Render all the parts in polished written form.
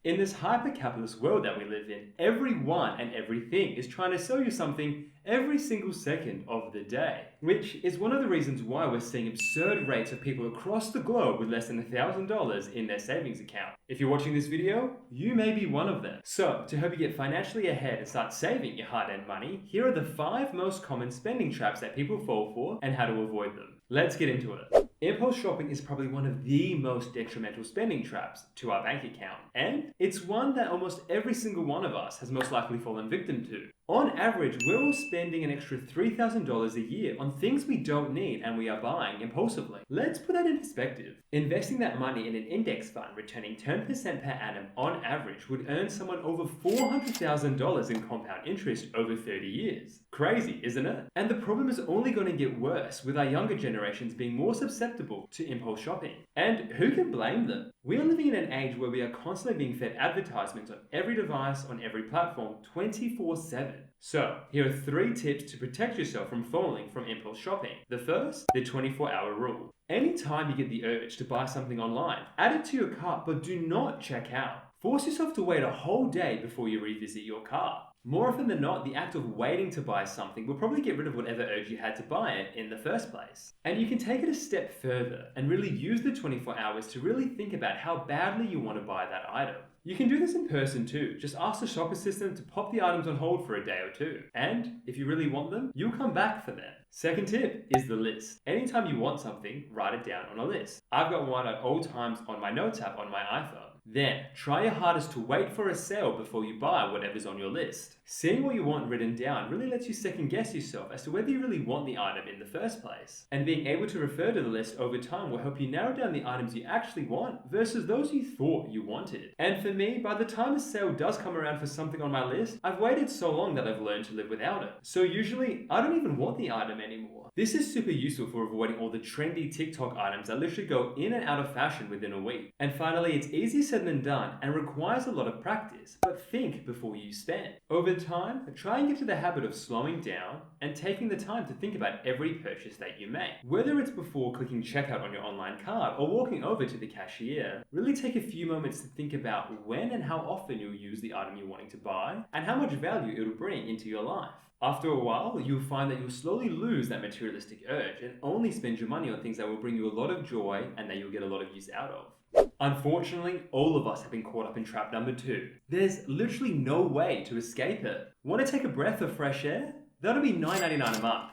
In this hyper-capitalist world that we live in, everyone and everything is trying to sell you something every single second of the day, which is one of the reasons why we're seeing absurd rates of people across the globe with less than $1,000 in their savings account. If you're watching this video, you may be one of them. So, to help you get financially ahead and start saving your hard-earned money, here are the 5 most common spending traps that people fall for and how to avoid them. Let's get into it. Impulse shopping is probably one of the most detrimental spending traps to our bank account, and it's one that almost every single one of us has most likely fallen victim to. On average, we're all spending an extra $3,000 a year on things we don't need and we are buying impulsively. Let's put that in perspective. Investing that money in an index fund returning 10% per annum on average would earn someone over $400,000 in compound interest over 30 years. Crazy, isn't it? And the problem is only going to get worse with our younger generations being more susceptible to impulse shopping. And who can blame them? We are living in an age where we are constantly being fed advertisements on every device, on every platform, 24/7. So, here are 3 tips to protect yourself from falling from impulse shopping. The first, the 24-hour rule. Anytime you get the urge to buy something online, add it to your cart, but do not check out. Force yourself to wait a whole day before you revisit your cart. More often than not, the act of waiting to buy something will probably get rid of whatever urge you had to buy it in the first place. And you can take it a step further and really use the 24 hours to really think about how badly you want to buy that item. You can do this in person too. Just ask the shop assistant to pop the items on hold for a day or two. And if you really want them, you'll come back for them. Second tip is the list. Anytime you want something, write it down on a list. I've got one at all times on my notes app on my iPhone. Then, try your hardest to wait for a sale before you buy whatever's on your list. Seeing what you want written down really lets you second guess yourself as to whether you really want the item in the first place. And being able to refer to the list over time will help you narrow down the items you actually want versus those you thought you wanted. And for me, by the time a sale does come around for something on my list, I've waited so long that I've learned to live without it. So usually, I don't even want the item anymore. This is super useful for avoiding all the trendy TikTok items that literally go in and out of fashion within a week. And finally, it's easier said than done and requires a lot of practice, but think before you spend. Over time, try and get to the habit of slowing down and taking the time to think about every purchase that you make. Whether it's before clicking checkout on your online cart or walking over to the cashier, really take a few moments to think about when and how often you'll use the item you're wanting to buy and how much value it'll bring into your life. After a while, you'll find that you'll slowly lose that materialistic urge and only spend your money on things that will bring you a lot of joy and that you'll get a lot of use out of. Unfortunately, all of us have been caught up in trap number 2. There's literally no way to escape it. Want to take a breath of fresh air? That'll be $9.99 a month.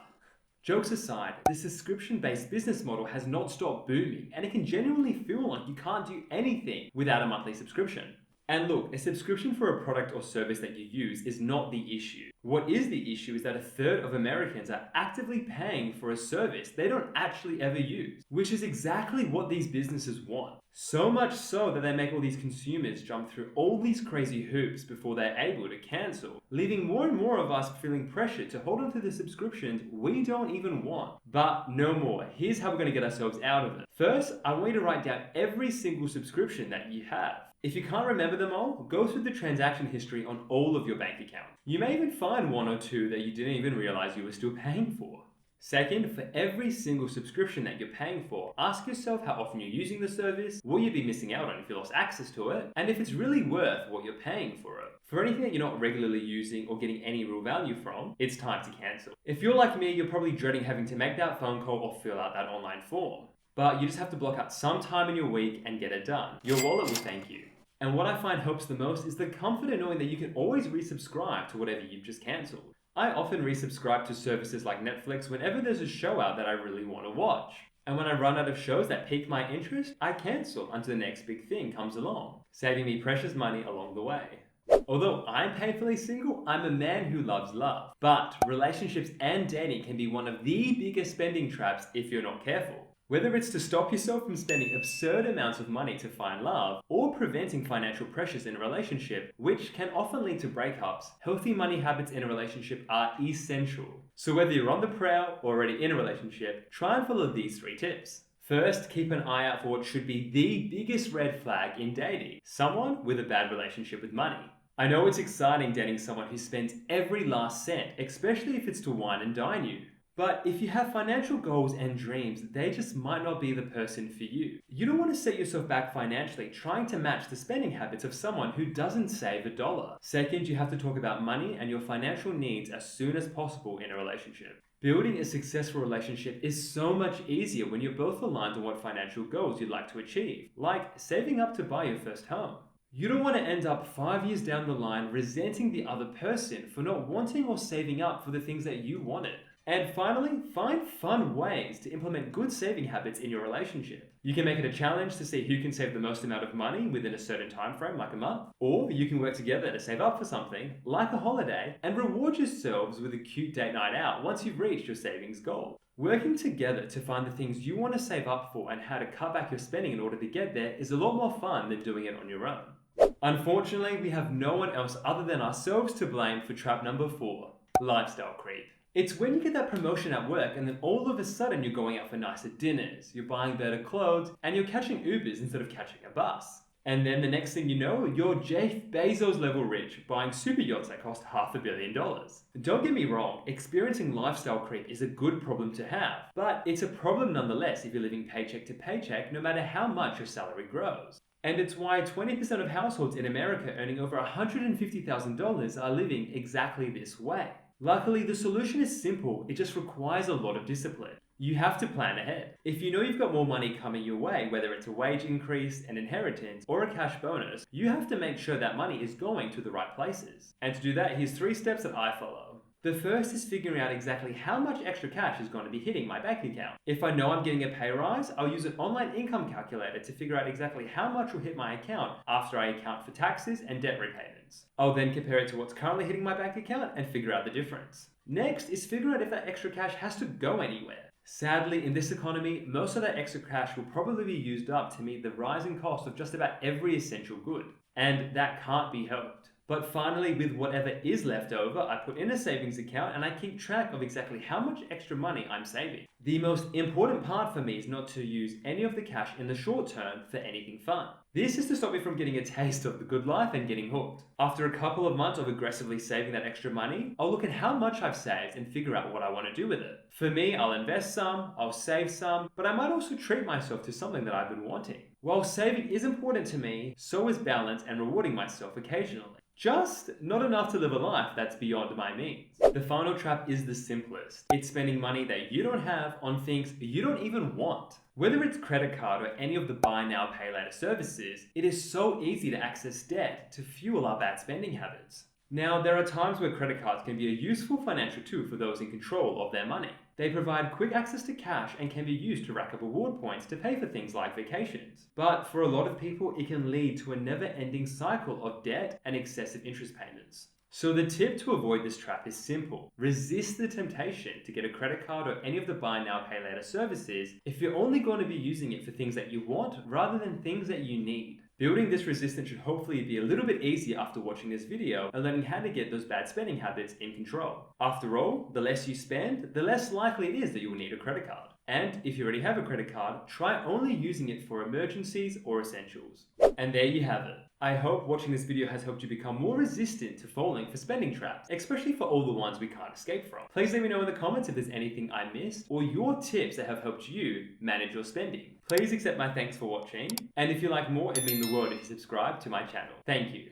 Jokes aside, the subscription-based business model has not stopped booming, and it can genuinely feel like you can't do anything without a monthly subscription. And look, a subscription for a product or service that you use is not the issue. What is the issue is that a third of Americans are actively paying for a service they don't actually ever use, which is exactly what these businesses want. So much so that they make all these consumers jump through all these crazy hoops before they're able to cancel, leaving more and more of us feeling pressure to hold on to the subscriptions we don't even want. But no more. Here's how we're going to get ourselves out of it. First, I want you to write down every single subscription that you have. If you can't remember them all, go through the transaction history on all of your bank accounts. You may even find 1 or 2 that you didn't even realize you were still paying for. Second, for every single subscription that you're paying for, ask yourself how often you're using the service, what you'd be missing out on if you lost access to it, and if it's really worth what you're paying for it. For anything that you're not regularly using or getting any real value from, it's time to cancel. If you're like me, you're probably dreading having to make that phone call or fill out that online form. But you just have to block out some time in your week and get it done. Your wallet will thank you. And what I find helps the most is the comfort in knowing that you can always resubscribe to whatever you've just cancelled. I often resubscribe to services like Netflix whenever there's a show out that I really want to watch. And when I run out of shows that pique my interest, I cancel until the next big thing comes along, saving me precious money along the way. Although I'm painfully single, I'm a man who loves love. But relationships and dating can be one of the biggest spending traps if you're not careful. Whether it's to stop yourself from spending absurd amounts of money to find love, or preventing financial pressures in a relationship, which can often lead to breakups, healthy money habits in a relationship are essential. So whether you're on the prowl or already in a relationship, try and follow these 3 tips. First, keep an eye out for what should be the biggest red flag in dating: someone with a bad relationship with money. I know it's exciting dating someone who spends every last cent, especially if it's to wine and dine you. But if you have financial goals and dreams, they just might not be the person for you. You don't want to set yourself back financially trying to match the spending habits of someone who doesn't save a dollar. Second, you have to talk about money and your financial needs as soon as possible in a relationship. Building a successful relationship is so much easier when you're both aligned on what financial goals you'd like to achieve, like saving up to buy your first home. You don't want to end up 5 years down the line resenting the other person for not wanting or saving up for the things that you wanted. And finally, find fun ways to implement good saving habits in your relationship. You can make it a challenge to see who can save the most amount of money within a certain time frame, like a month. Or you can work together to save up for something, like a holiday, and reward yourselves with a cute date night out once you've reached your savings goal. Working together to find the things you want to save up for and how to cut back your spending in order to get there is a lot more fun than doing it on your own. Unfortunately, we have no one else other than ourselves to blame for trap number 4, lifestyle creep. It's when you get that promotion at work and then all of a sudden you're going out for nicer dinners, you're buying better clothes, and you're catching Ubers instead of catching a bus. And then the next thing you know, you're Jeff Bezos level rich, buying super yachts that cost $500 million. Don't get me wrong, experiencing lifestyle creep is a good problem to have, but it's a problem nonetheless if you're living paycheck to paycheck no matter how much your salary grows. And it's why 20% of households in America earning over $150,000 are living exactly this way. Luckily, the solution is simple, it just requires a lot of discipline. You have to plan ahead. If you know you've got more money coming your way, whether it's a wage increase, an inheritance, or a cash bonus, you have to make sure that money is going to the right places. And to do that, here's 3 steps that I follow. The first is figuring out exactly how much extra cash is going to be hitting my bank account. If I know I'm getting a pay rise, I'll use an online income calculator to figure out exactly how much will hit my account after I account for taxes and debt repayments. I'll then compare it to what's currently hitting my bank account and figure out the difference. Next is figure out if that extra cash has to go anywhere. Sadly, in this economy, most of that extra cash will probably be used up to meet the rising cost of just about every essential good. And that can't be helped. But finally, with whatever is left over, I put in a savings account and I keep track of exactly how much extra money I'm saving. The most important part for me is not to use any of the cash in the short term for anything fun. This is to stop me from getting a taste of the good life and getting hooked. After a couple of months of aggressively saving that extra money, I'll look at how much I've saved and figure out what I want to do with it. For me, I'll invest some, I'll save some, but I might also treat myself to something that I've been wanting. While saving is important to me, so is balance and rewarding myself occasionally. Just not enough to live a life that's beyond my means. The final trap is the simplest. It's spending money that you don't have on things you don't even want. Whether it's credit card or any of the buy now, pay later services, it is so easy to access debt to fuel our bad spending habits. Now, there are times where credit cards can be a useful financial tool for those in control of their money. They provide quick access to cash and can be used to rack up reward points to pay for things like vacations. But for a lot of people, it can lead to a never-ending cycle of debt and excessive interest payments. So the tip to avoid this trap is simple. Resist the temptation to get a credit card or any of the buy now, pay later services if you're only going to be using it for things that you want rather than things that you need. Building this resistance should hopefully be a little bit easier after watching this video and learning how to get those bad spending habits in control. After all, the less you spend, the less likely it is that you will need a credit card. And if you already have a credit card, try only using it for emergencies or essentials. And there you have it. I hope watching this video has helped you become more resistant to falling for spending traps, especially for all the ones we can't escape from. Please let me know in the comments if there's anything I missed or your tips that have helped you manage your spending. Please accept my thanks for watching, and if you like more, it'd mean the world if you subscribe to my channel. Thank you.